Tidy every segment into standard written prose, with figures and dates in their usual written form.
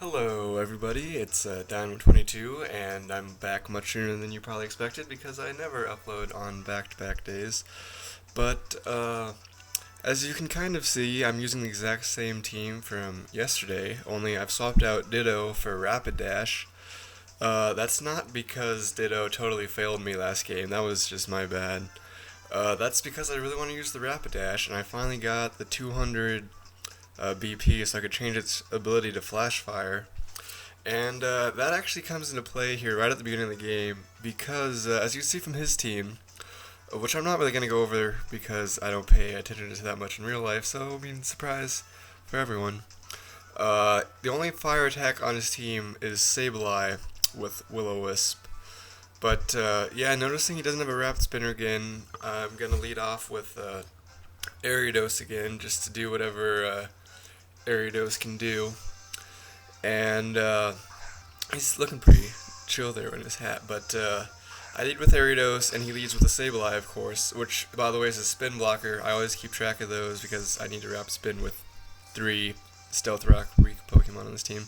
Hello everybody, it's Dynamo22 and I'm back much sooner than you probably expected because I never upload on back-to-back days. But as you can kind of see, I'm using the exact same team from yesterday, only I've swapped out Ditto for Rapid Dash. That's not because Ditto totally failed me last game, that was just my bad. That's because I really want to use the Rapid Dash and I finally got the 200 BP so I could change its ability to flash fire. And that actually comes into play here right at the beginning of the game because, as you see from his team, which I'm not really going to go over because I don't pay attention to that much in real life, so I mean, surprise for everyone. The only fire attack on his team is Sableye with Will-O-Wisp. But yeah, noticing he doesn't have a Rapid Spinner again, I'm going to lead off with Ariados again just to do whatever Ariados can do. And he's looking pretty chill there in his hat, but I lead with Ariados, and he leads with a Sableye, of course, which, by the way, is a spin blocker. I always keep track of those because I need to Rapid Spin with 3 Stealth Rock weak Pokemon on this team.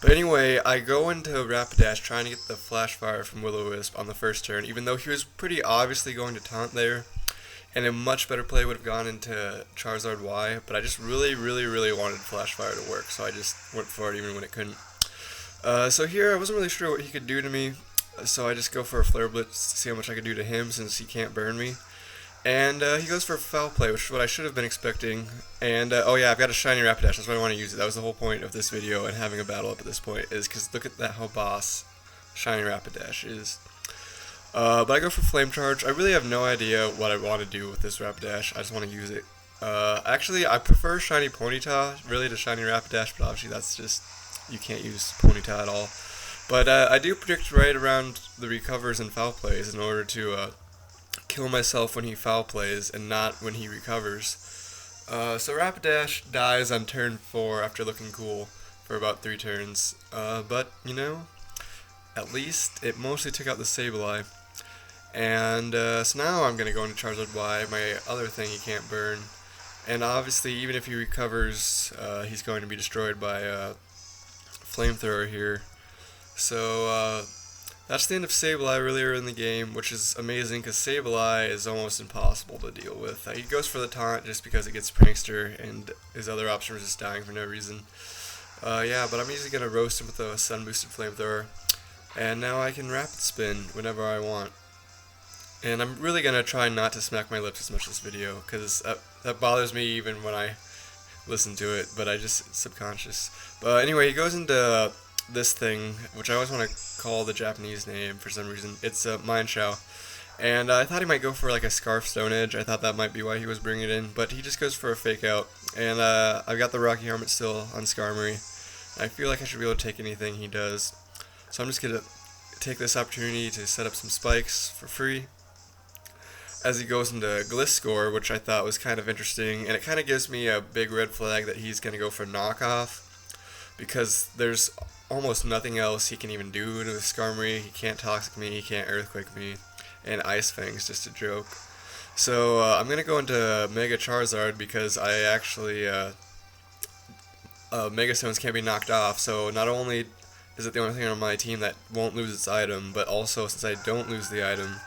But anyway, I go into Rapidash trying to get the Flash Fire from Will-O-Wisp on the first turn, even though he was pretty obviously going to taunt there, and a much better play would have gone into Charizard Y, but I just really wanted Flash Fire to work, so I just went for it even when it couldn't. So here, I wasn't really sure what he could do to me, so I just go for a Flare Blitz to see how much I could do to him since he can't burn me. And he goes for Foul Play, which is what I should have been expecting. And, oh yeah, I've got a Shiny Rapidash, that's why I want to use it. That was the whole point of this video and having a battle up at this point, is because look at that how boss Shiny Rapidash is. But I go for Flame Charge. I really have no idea what I want to do with this Rapidash. I just want to use it. Actually, I prefer Shiny Ponyta really to Shiny Rapidash, but obviously that's just, you can't use Ponyta at all. But I do predict right around the recovers and foul plays in order to kill myself when he foul plays and not when he recovers. So Rapidash dies on turn 4 after looking cool for about 3 turns. But, you know, at least it mostly took out the Sableye. And so now I'm going to go into Charizard Y, my other thing he can't burn. And obviously, even if he recovers, he's going to be destroyed by Flamethrower here. So that's the end of Sableye earlier in the game, which is amazing because Sableye is almost impossible to deal with. He goes for the taunt just because it gets Prankster, and his other option was just dying for no reason. Yeah, but I'm usually going to roast him with a Sun Boosted Flamethrower. And now I can Rapid Spin whenever I want. And I'm really going to try not to smack my lips as much this video, because that bothers me even when I listen to it, but I just, it's subconscious. But anyway, he goes into this thing, which I always want to call the Japanese name for some reason. It's Mineshaw. And I thought he might go for like a Scarf Stone Edge. I thought that might be why he was bringing it in, but he just goes for a Fake Out. And I've got the Rocky Helmet still on Skarmory. I feel like I should be able to take anything he does. So I'm just going to take this opportunity to set up some spikes for free as he goes into Gliscor, which I thought was kind of interesting, and it kind of gives me a big red flag that he's going to go for Knockoff, because there's almost nothing else he can even do to Skarmory. He can't Toxic me, he can't Earthquake me, and Ice Fang's just a joke. So I'm going to go into Mega Charizard because I actually, Mega Stones can't be knocked off, so not only is it the only thing on my team that won't lose its item, but also since I don't lose the item,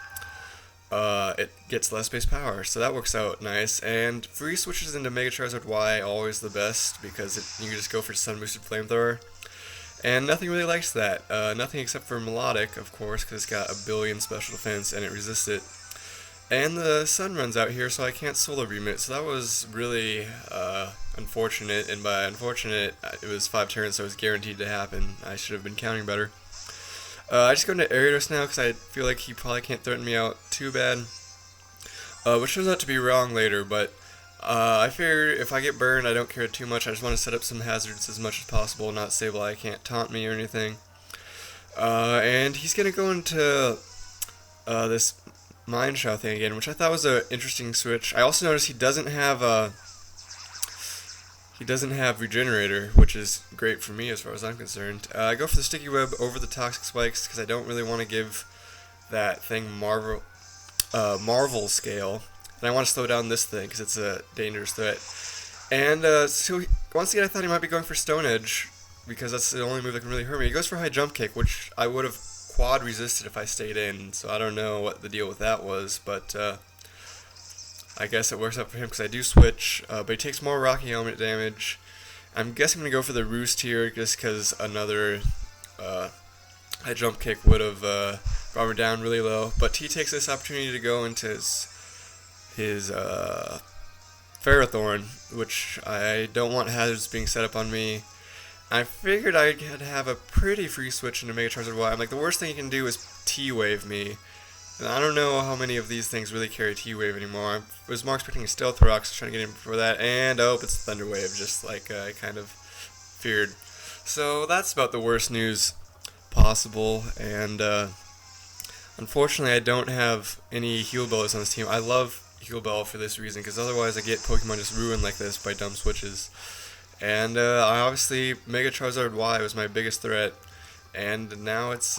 it gets less base power, so that works out nice. And free switches into Mega Charizard Y, always the best, because you can just go for Sun Boosted Flamethrower. And nothing really likes that. Nothing except for Melodic, of course, because it's got a billion special defense and it resists it. And the sun runs out here, so I can't Solar Beam it, so that was really unfortunate. And by unfortunate, it was 5 turns, so it was guaranteed to happen. I should have been counting better. I just go into Ariados now because I feel like he probably can't threaten me out too bad, which turns out to be wrong later, but I figure if I get burned, I don't care too much. I just want to set up some hazards as much as possible, not Sableye can't taunt me or anything. And he's going to go into this Mineshaw thing again, which I thought was an interesting switch. I also noticed he doesn't have Regenerator, which is great for me as far as I'm concerned. I go for the Sticky Web over the Toxic Spikes because I don't really want to give that thing Marvel Scale, and I want to slow down this thing because it's a dangerous threat. And so once again, I thought he might be going for Stone Edge, because that's the only move that can really hurt me. He goes for high jump kick, which I would have quad resisted if I stayed in, so I don't know what the deal with that was, but I guess it works out for him because I do switch, but he takes more Rocky Helmet damage. I'm guessing I'm going to go for the Roost here just because another high jump kick would have brought me down really low, but he takes this opportunity to go into his Ferrothorn, which I don't want hazards being set up on me. I figured I could have a pretty free switch into Mega Charizard Y. I'm like, the worst thing he can do is T-Wave me. And I don't know how many of these things really carry T-Wave anymore. I was more expecting a Stealth Rock, so trying to get in before that. And, oh, it's Thunder Wave, just like I kind of feared. So that's about the worst news possible. And unfortunately, I don't have any Heal Bells on this team. I love Heal Bell for this reason, because otherwise I get Pokemon just ruined like this by dumb switches. And I obviously, Mega Charizard Y was my biggest threat, and now it's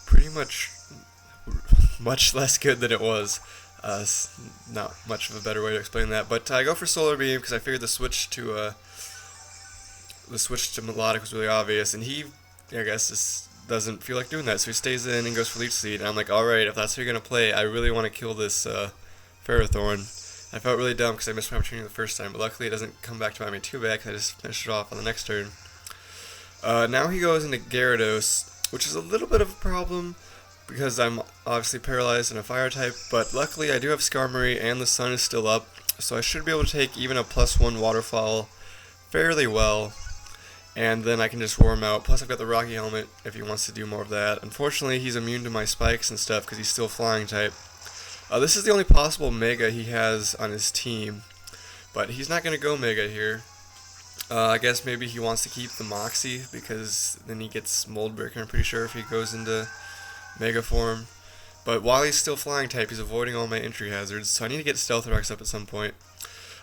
pretty much less good than it was. Not much of a better way to explain that, but I go for Solar Beam because I figured the switch to Melodic was really obvious, and he, I guess, just doesn't feel like doing that, so he stays in and goes for Leech Seed. And I'm like, alright, if that's what you're going to play, I really want to kill this Ferrothorn. I felt really dumb because I missed my opportunity the first time, but luckily it doesn't come back to bite me too bad because I just finished it off on the next turn. Now he goes into Gyarados, which is a little bit of a problem because I'm obviously paralyzed in a fire type, but luckily I do have Skarmory and the sun is still up, so I should be able to take even a +1 Waterfall fairly well, and then I can just roar him out. Plus I've got the Rocky Helmet if he wants to do more of that. Unfortunately, he's immune to my spikes and stuff because he's still flying type. This is the only possible Mega he has on his team, but he's not going to go Mega here. I guess maybe he wants to keep the Moxie because then he gets Mold Breaker, I'm pretty sure, if he goes into Mega form. But while he's still flying type, he's avoiding all my entry hazards, so I need to get Stealth Rocks up at some point.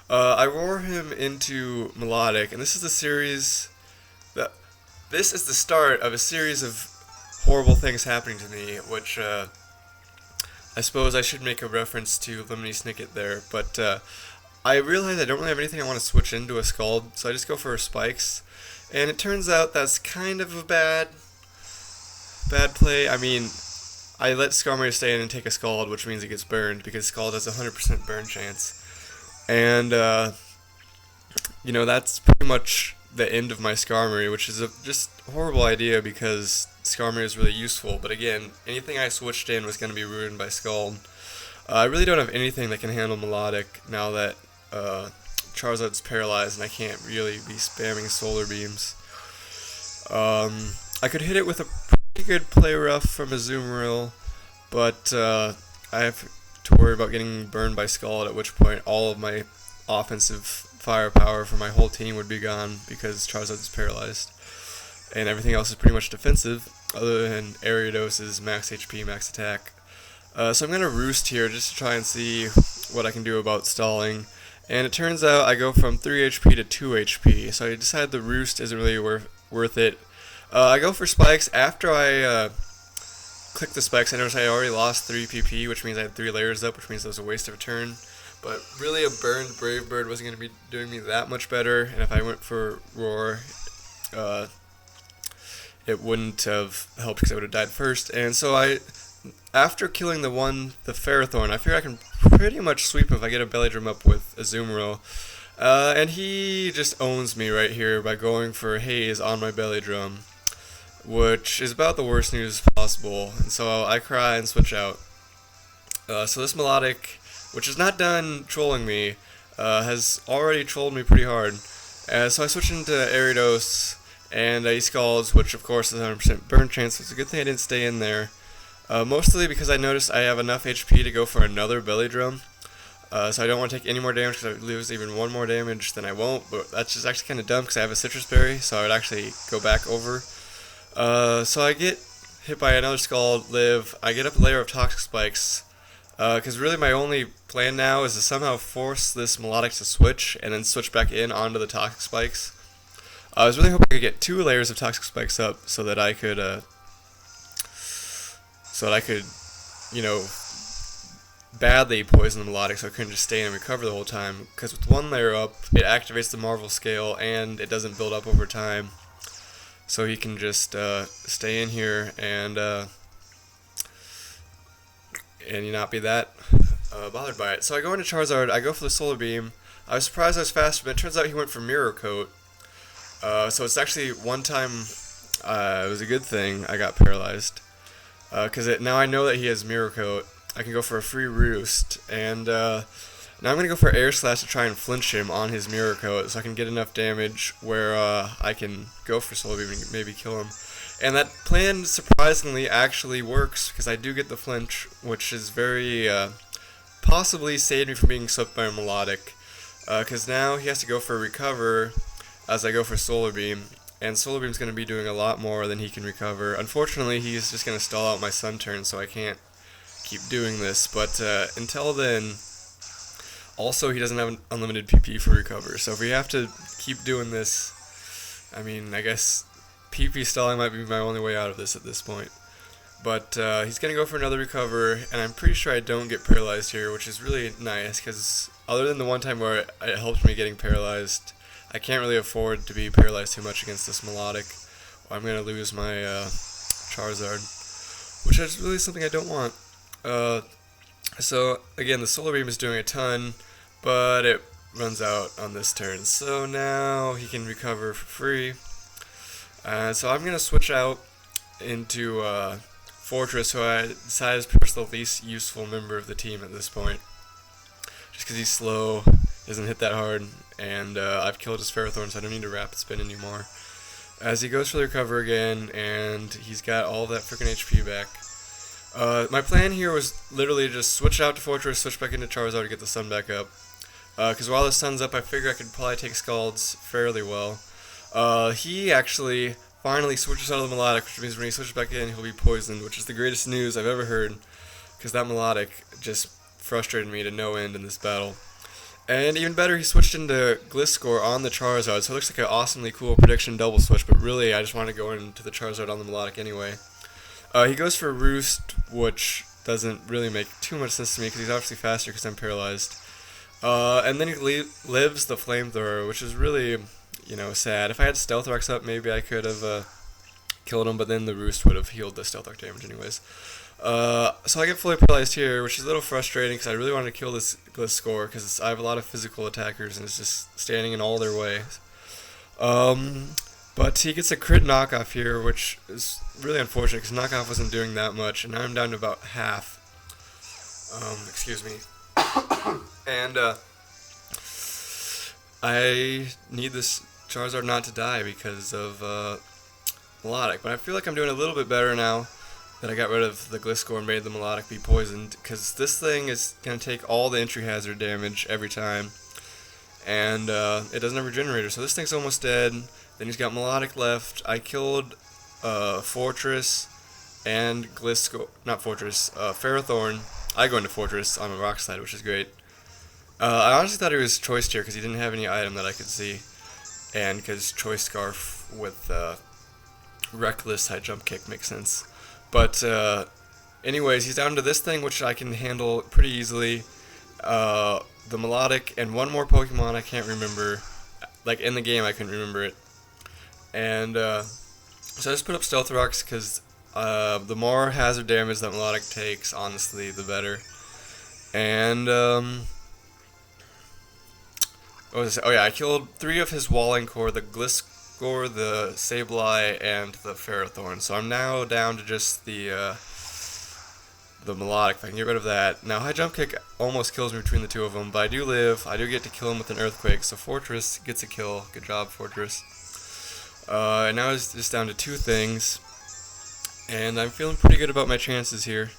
I roar him into Melodic, and this is the series that this is the start of a series of horrible things happening to me, which I suppose I should make a reference to Lemony Snicket there, but I realize I don't really have anything I want to switch into a Scald, so I just go for Spikes, and it turns out that's kind of a bad play. I mean, I let Skarmory stay in and take a Scald, which means it gets burned, because Scald has a 100% burn chance, and you know, that's pretty much the end of my Skarmory, which is a just horrible idea because Skarmory is really useful, but again, anything I switched in was going to be ruined by Scald. I really don't have anything that can handle Melodic now that Charizard's paralyzed and I can't really be spamming Solar Beams. I could hit it with a pretty good Play Rough from Azumarill, but I have to worry about getting burned by Scald, at which point all of my offensive firepower for my whole team would be gone because Charizard's paralyzed. And everything else is pretty much defensive, other than Ariados's max HP, max attack. So I'm going to Roost here just to try and see what I can do about stalling. And it turns out I go from 3 HP to 2 HP, so I decided the Roost isn't really worth it. I go for Spikes. After I click the Spikes, I noticed I already lost 3 PP, which means I had 3 layers up, which means it was a waste of a turn. But really, a burned Brave Bird wasn't going to be doing me that much better, and if I went for Roar, it wouldn't have helped because I would have died first. And so after killing the Ferrothorn, I figure I can pretty much sweep him if I get a Belly Drum up with Azumarill. And he just owns me right here by going for Haze on my Belly Drum, which is about the worst news possible. And so I cry and switch out. So this Melodic, which is not done trolling me, has already trolled me pretty hard. So I switch into Ariados, and he Scalds, which of course is 100% burn chance, so it's a good thing I didn't stay in there. Mostly because I noticed I have enough HP to go for another Belly Drum. So I don't want to take any more damage, because if I lose even one more damage, then I won't. But that's just actually kind of dumb, because I have a Citrus Berry, so I would actually go back over. So I get hit by another Scald, live. I get up a layer of Toxic Spikes, because really my only plan now is to somehow force this Melodic to switch, and then switch back in onto the Toxic Spikes. I was really hoping I could get 2 layers of Toxic Spikes up, so that I could, you know, badly poison the Melodic, so I couldn't just stay and recover the whole time, because with 1 layer up, it activates the Marvel Scale, and it doesn't build up over time. so he can just stay in here and not be that bothered by it. So I go into Charizard, I go for the Solar Beam. I was surprised I was faster, but it turns out he went for Mirror Coat. So it's actually one time, it was a good thing I got paralyzed. Because now I know that he has Mirror Coat, I can go for a free Roost. And now I'm going to go for Air Slash to try and flinch him on his Mirror Coat so I can get enough damage where I can go for Solar Beam and maybe kill him. And that plan surprisingly actually works because I do get the flinch, which is very possibly saved me from being swept by a Melodic. Because now he has to go for a Recover as I go for Solar Beam. And Solar Beam's going to be doing a lot more than he can recover. Unfortunately, he's just going to stall out my Sun turn, so I can't keep doing this. But until then, also he doesn't have unlimited PP for recover. So if we have to keep doing this, I mean, I guess PP stalling might be my only way out of this at this point. But he's going to go for another recover, and I'm pretty sure I don't get paralyzed here, which is really nice, because other than the one time where it helped me getting paralyzed, I can't really afford to be paralyzed too much against this Melodic, or I'm going to lose my Charizard, which is really something I don't want. So again, the Solar Beam is doing a ton, but it runs out on this turn. So now he can recover for free. So I'm going to switch out into Fortress, who I decided is perhaps the least useful member of the team at this point. Just because he's slow, doesn't hit that hard, and I've killed his Ferrothorn, so I don't need to Rapid Spin anymore. As he goes for the recover again, and he's got all that freaking HP back. My plan here was literally just switch out to Fortress, switch back into Charizard to get the Sun back up. Because while the Sun's up, I figure I could probably take Scalds fairly well. He actually finally switches out of the Melodic, which means when he switches back in, he'll be poisoned, which is the greatest news I've ever heard, because that Melodic just frustrated me to no end in this battle. And even better, he switched into Gliscor on the Charizard, so it looks like an awesomely cool prediction double switch, but really I just want to go into the Charizard on the Melodic anyway. He goes for Roost, which doesn't really make too much sense to me, because he's obviously faster because I'm paralyzed. And then he lives the Flamethrower, which is really, sad. If I had Stealth Rocks up, maybe I could have killed him, but then the Roost would have healed the Stealth Rock damage anyways. So I get fully paralyzed here, which is a little frustrating because I really wanted to kill this Gliscor because I have a lot of physical attackers and it's just standing in all their way. But he gets a crit knockoff here, which is really unfortunate because knockoff wasn't doing that much, and now I'm down to about half. Excuse me. And I need this Charizard not to die because of Melodic, but I feel like I'm doing a little bit better now that I got rid of the Gliscor and made the Melodic be poisoned, because this thing is going to take all the entry hazard damage every time, and it doesn't have a regenerator, so this thing's almost dead. Then he's got Melodic left. I killed Fortress and Gliscor, not Fortress, Ferrothorn. I go into Fortress on the Rock Slide, which is great. I honestly thought he was Choice Tier because he didn't have any item that I could see, and because Choice Scarf with Reckless High Jump Kick makes sense. But anyways, he's down to this thing, which I can handle pretty easily. The Melodic and one more Pokemon I can't remember. Like in the game, I couldn't remember it. And so I just put up Stealth Rocks because the more hazard damage that Melodic takes, honestly, the better. And what was I say? Oh yeah, I killed 3 of his Walling Core, the Gliscor, the Sableye, and the Ferrothorn. So I'm now down to just the Melodic. If I can get rid of that. Now High Jump Kick almost kills me between the two of them, but I do live. I do get to kill him with an Earthquake. So Fortress gets a kill. Good job, Fortress. And now it's just down to 2 things, and I'm feeling pretty good about my chances here.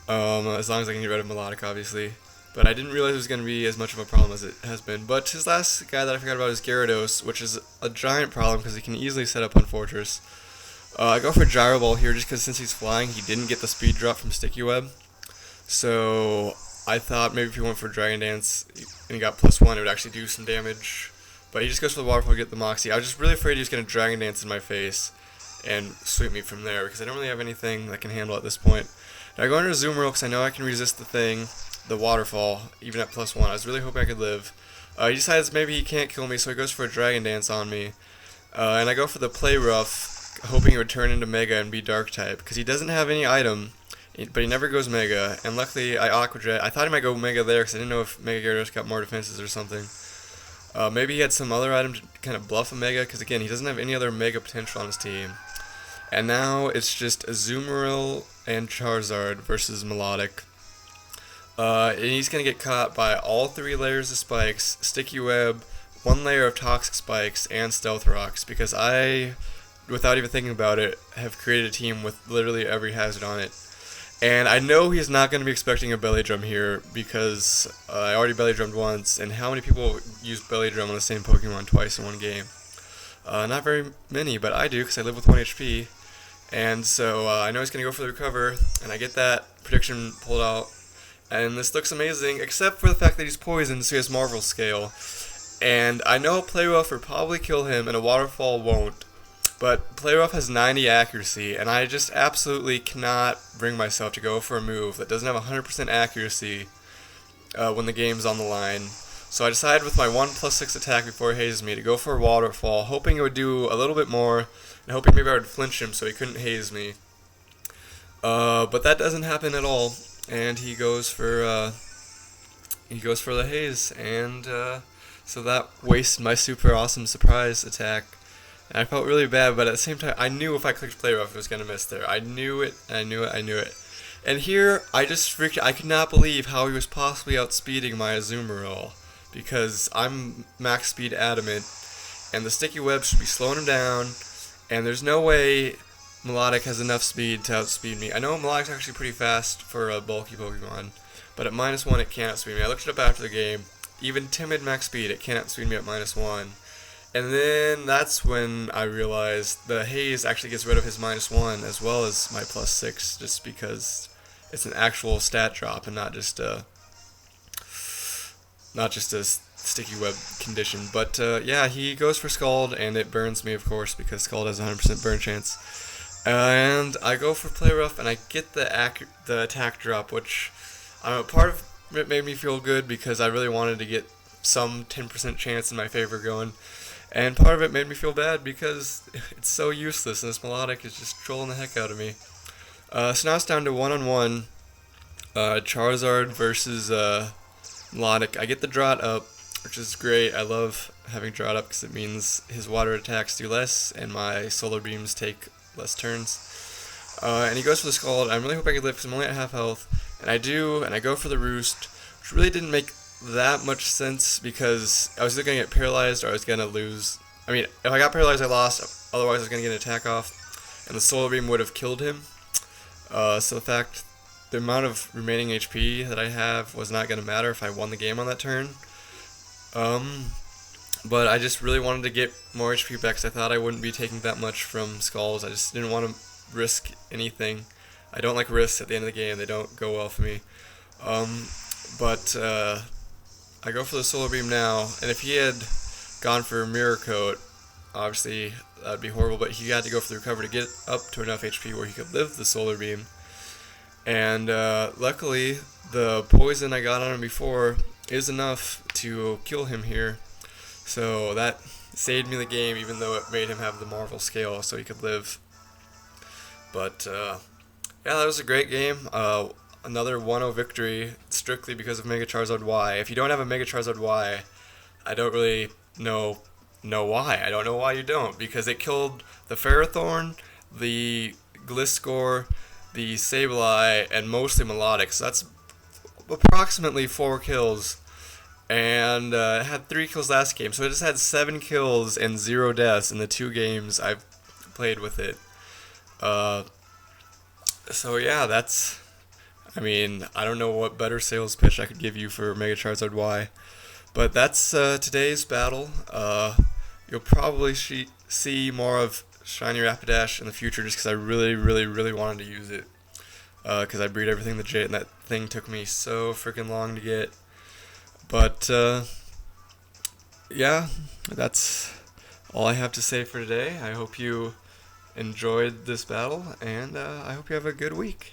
As long as I can get rid of Melodic, obviously. But I didn't realize it was going to be as much of a problem as it has been. But his last guy that I forgot about is Gyarados, which is a giant problem because he can easily set up on Fortress. I go for Gyro Ball here just because since he's flying, he didn't get the speed drop from Sticky Web. So I thought maybe if he went for Dragon Dance and he got +1, it would actually do some damage. But he just goes for the Waterfall to get the Moxie. I was just really afraid he was going to Dragon Dance in my face and sweep me from there because I don't really have anything that can handle at this point. Now I go under Azumarill because I know I can resist the Waterfall, even at +1. I was really hoping I could live. He decides maybe he can't kill me, so he goes for a Dragon Dance on me. And I go for the Play Rough, hoping it would turn into Mega and be Dark type, because he doesn't have any item, but he never goes Mega. And luckily, I Aqua Jet. I thought he might go Mega there, because I didn't know if Mega Gyarados got more defenses or something. Maybe he had some other item to kind of bluff a Mega, because again, he doesn't have any other Mega potential on his team. And now it's just Azumarill and Charizard versus Melodic. And he's going to get caught by all 3 layers of spikes, Sticky Web, 1 layer of Toxic Spikes, and Stealth Rocks, because I, without even thinking about it, have created a team with literally every hazard on it. And I know he's not going to be expecting a Belly Drum here, because I already Belly Drummed once, and how many people use Belly Drum on the same Pokemon twice in one game? Not very many, but I do, because I live with 1 HP. And so I know he's going to go for the Recover, and I get that prediction pulled out. And this looks amazing, except for the fact that he's poisoned, so he has Marvel Scale. And I know Play Rough would probably kill him, and a Waterfall won't. But Play Rough has 90 accuracy, and I just absolutely cannot bring myself to go for a move that doesn't have 100% accuracy when the game's on the line. So I decided with my 1+6 attack before he hazes me to go for a Waterfall, hoping it would do a little bit more, and hoping maybe I would flinch him so he couldn't haze me. But that doesn't happen at all, and he goes for the haze, and so that wasted my super awesome surprise attack. And I felt really bad, but at the same time, I knew if I clicked Play Rough, it was going to miss there. I knew it, I knew it. And here, I just freaked out. I could not believe how he was possibly outspeeding my Azumarill, because I'm max speed adamant, and the Sticky Web should be slowing him down, and there's no way Melodic has enough speed to outspeed me. I know Melodic's actually pretty fast for a bulky Pokemon, but at -1 it can't outspeed me. I looked it up after the game. Even timid max speed, it can't outspeed me at -1. And then that's when I realized the haze actually gets rid of his -1 as well as my +6, just because it's an actual stat drop and not just a Sticky Web condition. But yeah, he goes for Scald, and it burns me, of course, because Scald has a 100% burn chance. And I go for Play Rough, and I get the attack drop, which part of it made me feel good because I really wanted to get some 10% chance in my favor going. And part of it made me feel bad because it's so useless, and this Melodic is just trolling the heck out of me. So now it's down to 1-on-1. Charizard versus Melodic. I get the Drought up, which is great. I love having Drought up because it means his water attacks do less, and my Solar Beams take less turns. And he goes for the Scald. I'm really hoping I can live because I'm only at half health. And I do, and I go for the Roost, which really didn't make that much sense because I was either going to get paralyzed or I was going to lose. I mean, if I got paralyzed, I lost. Otherwise, I was going to get an attack off, and the Solar Beam would have killed him. So the amount of remaining HP that I have was not going to matter if I won the game on that turn. But I just really wanted to get more HP back because I thought I wouldn't be taking that much from Skulls. I just didn't want to risk anything. I don't like risks at the end of the game. They don't go well for me. But I go for the Solar Beam now, and if he had gone for Mirror Coat, obviously that would be horrible, but he had to go for the Recover to get up to enough HP where he could live the Solar Beam. And luckily, the poison I got on him before is enough to kill him here. So that saved me the game, even though it made him have the Marvel Scale so he could live. But yeah, that was a great game. Another 1-0 victory, strictly because of Mega Charizard Y. If you don't have a Mega Charizard Y, I don't really know why. I don't know why you don't, because it killed the Ferrothorn, the Gliscor, the Sableye, and mostly Melodic. So that's approximately 4 kills. And it had 3 kills last game, so it just had 7 kills and 0 deaths in the 2 games I've played with it. So yeah, that's... I mean, I don't know what better sales pitch I could give you for Mega Charizard Y. But that's today's battle. You'll probably see more of Shiny Rapidash in the future just because I really, really, really wanted to use it. Because I breed everything legit, and that thing took me so freaking long to get. But, yeah, that's all I have to say for today. I hope you enjoyed this battle, and I hope you have a good week.